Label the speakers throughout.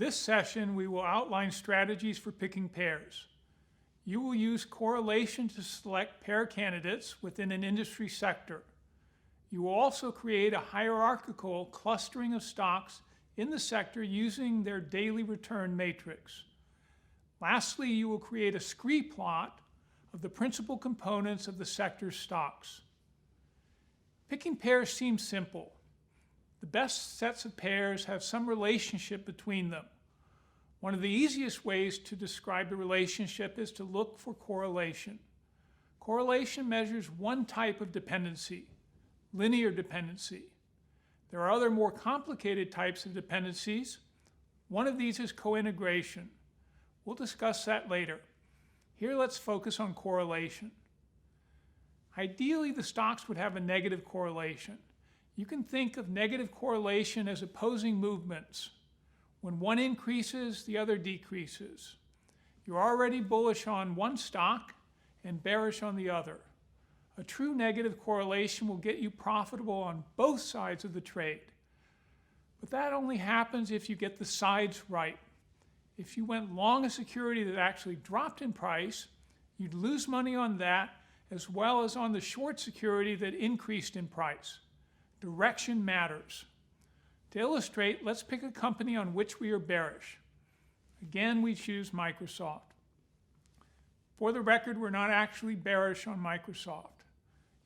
Speaker 1: this session, we will outline strategies for picking pairs. You will use correlation to select pair candidates within an industry sector. You will also create a hierarchical clustering of stocks in the sector using their daily return matrix. Lastly, you will create a scree plot of the principal components of the sector's stocks. Picking pairs seems simple. The best sets of pairs have some relationship between them. One of the easiest ways to describe the relationship is to look for correlation. Correlation measures one type of dependency, linear dependency. There are other more complicated types of dependencies. One of these is co-integration. We'll discuss that later. Here, let's focus on correlation. Ideally, the stocks would have a negative correlation. You can think of negative correlation as opposing movements. When one increases, the other decreases. You're already bullish on one stock and bearish on the other. A true negative correlation will get you profitable on both sides of the trade. But that only happens if you get the sides right. If you went long a security that actually dropped in price, you'd lose money on that as well as on the short security that increased in price. Direction matters. To illustrate, let's pick a company on which we are bearish. Again, we choose Microsoft. For the record, we're not actually bearish on Microsoft.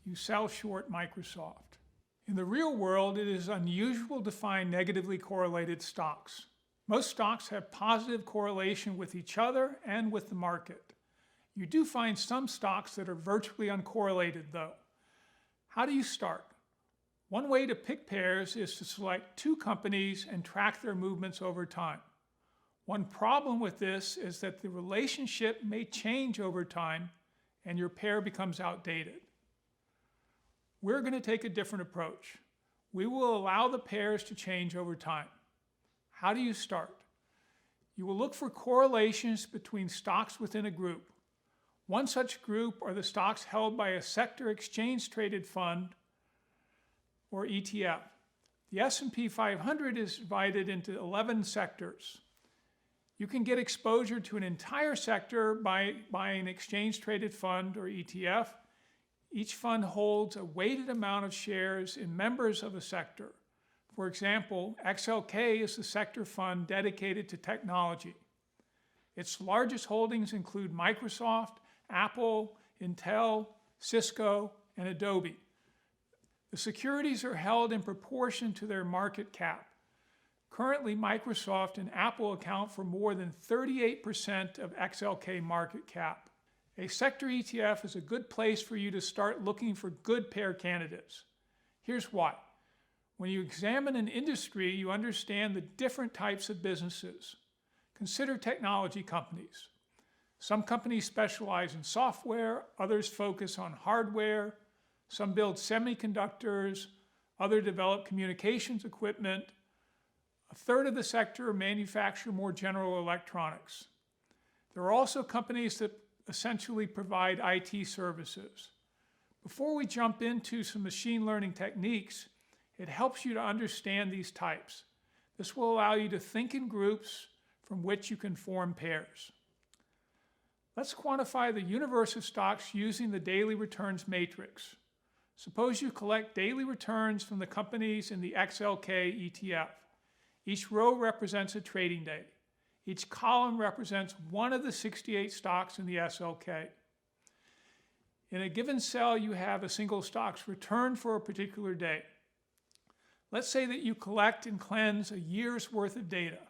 Speaker 1: You sell short Microsoft. In the real world, it is unusual to find negatively correlated stocks. Most stocks have positive correlation with each other and with the market. You do find some stocks that are virtually uncorrelated, though. How do you start? One way to pick pairs is to select two companies and track their movements over time. One problem with this is that the relationship may change over time and your pair becomes outdated. We're going to take a different approach. We will allow the pairs to change over time. How do you start? You will look for correlations between stocks within a group. One such group are the stocks held by a sector exchange-traded fund, or ETF. The S&P 500 is divided into 11 sectors. You can get exposure to an entire sector by buying an exchange-traded fund, or ETF. Each fund holds a weighted amount of shares in members of a sector. For example, XLK is the sector fund dedicated to technology. Its largest holdings include Microsoft, Apple, Intel, Cisco, and Adobe. The securities are held in proportion to their market cap. Currently, Microsoft and Apple account for more than 38% of XLK market cap. A sector ETF is a good place for you to start looking for good pair candidates. Here's why. When you examine an industry, you understand the different types of businesses. Consider technology companies. Some companies specialize in software, others focus on hardware, some build semiconductors, others develop communications equipment. A third of the sector manufacture more general electronics. There are also companies that essentially provide IT services. Before we jump into some machine learning techniques, it helps you to understand these types. This will allow you to think in groups from which you can form pairs. Let's quantify the universe of stocks using the daily returns matrix. Suppose you collect daily returns from the companies in the XLK ETF. Each row represents a trading day. Each column represents one of the 68 stocks in the SLK. In a given cell, you have a single stock's return for a particular day. Let's say that you collect and cleanse a year's worth of data.